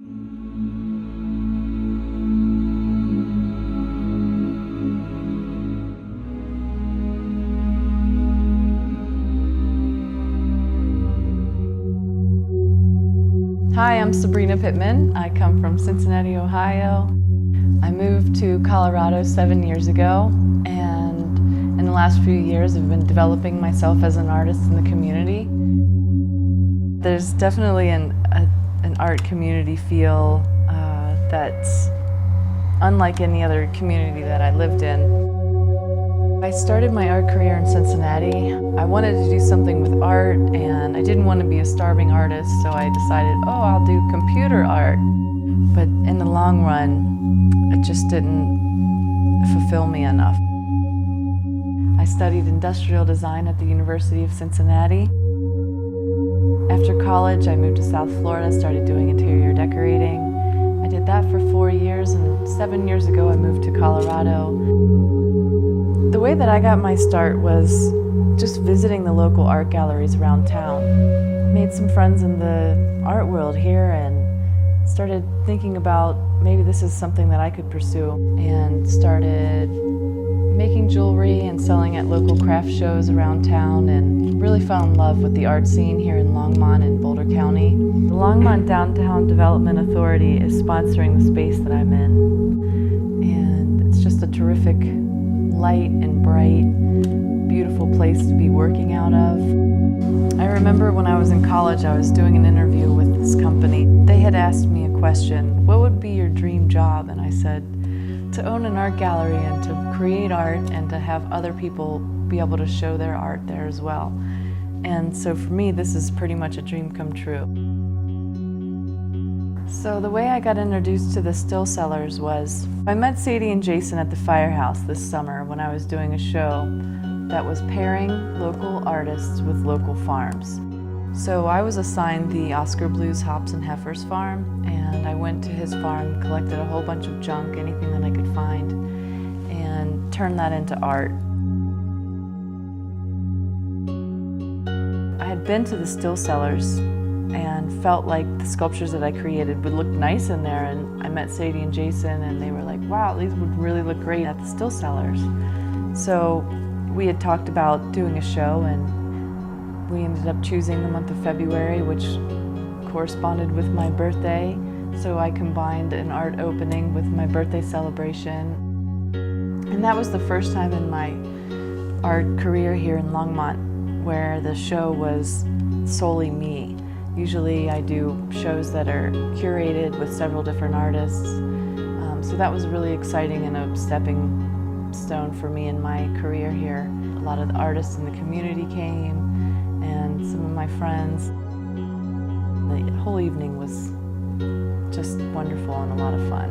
Hi, I'm Sabrina Pitman. I come from Cincinnati, Ohio. I moved to Colorado 7 years ago, and in the last few years I've been developing myself as an artist in the community. There's definitely an art community feel that's unlike any other community that I lived in. I started my art career in Cincinnati. I wanted to do something with art, and I didn't want to be a starving artist, so I decided, I'll do computer art. But in the long run, it just didn't fulfill me enough. I studied industrial design at the University of Cincinnati. After college, I moved to South Florida, started doing interior decorating. I did that for 4 years, and 7 years ago I moved to Colorado. The way that I got my start was just visiting the local art galleries around town. Made some friends in the art world here and started thinking about maybe this is something that I could pursue, and started making jewelry and selling at local craft shows around town, and really fell in love with the art scene here in Longmont and Boulder County. The Longmont Downtown Development Authority is sponsoring the space that I'm in, and it's just a terrific, light and bright, beautiful place to be working out of. I remember when I was in college, I was doing an interview with this company. They had asked me a question, what would be your dream job? And I said, to own an art gallery and to create art and to have other people be able to show their art there as well. And so for me, this is pretty much a dream come true. So the way I got introduced to the still sellers was, I met Sadie and Jason at the Firehouse this summer when I was doing a show that was pairing local artists with local farms. So I was assigned the Oscar Blues Hops and Heifers farm, and I went to his farm, collected a whole bunch of junk, anything that I could find, and turned that into art. I had been to the still sellers and felt like the sculptures that I created would look nice in there, and I met Sadie and Jason and they were like, wow, these would really look great at the still sellers. So we had talked about doing a show, and we ended up choosing the month of February, which corresponded with my birthday. So I combined an art opening with my birthday celebration. And that was the first time in my art career here in Longmont where the show was solely me. Usually I do shows that are curated with several different artists. So that was really exciting and a stepping stone for me in my career here. A lot of the artists in the community came, and some of my friends. The whole evening was just wonderful and a lot of fun.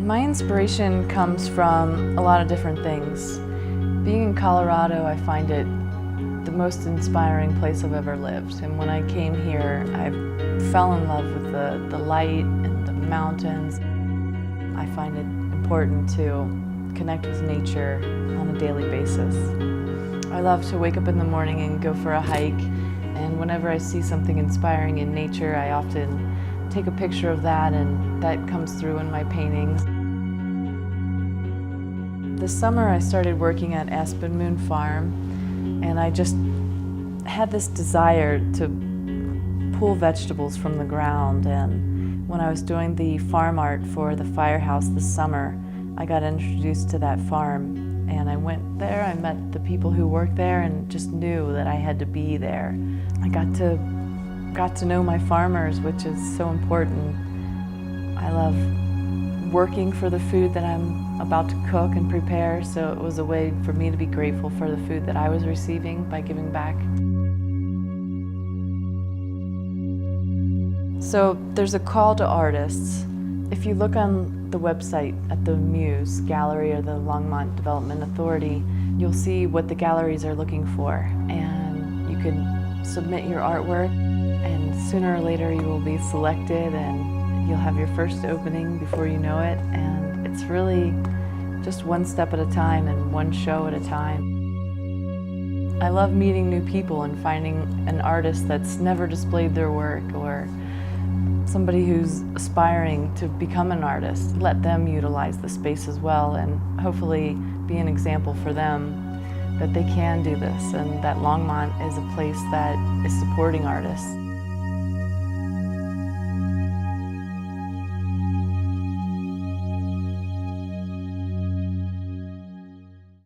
My inspiration comes from a lot of different things. Being in Colorado, I find it the most inspiring place I've ever lived. And when I came here, I fell in love with the light and the mountains. I find it important to connect with nature on a daily basis. I love to wake up in the morning and go for a hike, and whenever I see something inspiring in nature, I often take a picture of that, and that comes through in my paintings. This summer I started working at Aspen Moon Farm, and I just had this desire to pull vegetables from the ground. And when I was doing the farm art for the Firehouse this summer, I got introduced to that farm, and I went there, I met the people who work there, and just knew that I had to be there. I got to know my farmers, which is so important. I love working for the food that I'm about to cook and prepare, so it was a way for me to be grateful for the food that I was receiving by giving back. So there's a call to artists. If you look on the website at the Muse Gallery or the Longmont Development Authority, you'll see what the galleries are looking for, and you can submit your artwork, and sooner or later you will be selected, and you'll have your first opening before you know it. And it's really just one step at a time and one show at a time. I love meeting new people and finding an artist that's never displayed their work, or somebody who's aspiring to become an artist. Let them utilize the space as well, and hopefully be an example for them that they can do this, and that Longmont is a place that is supporting artists.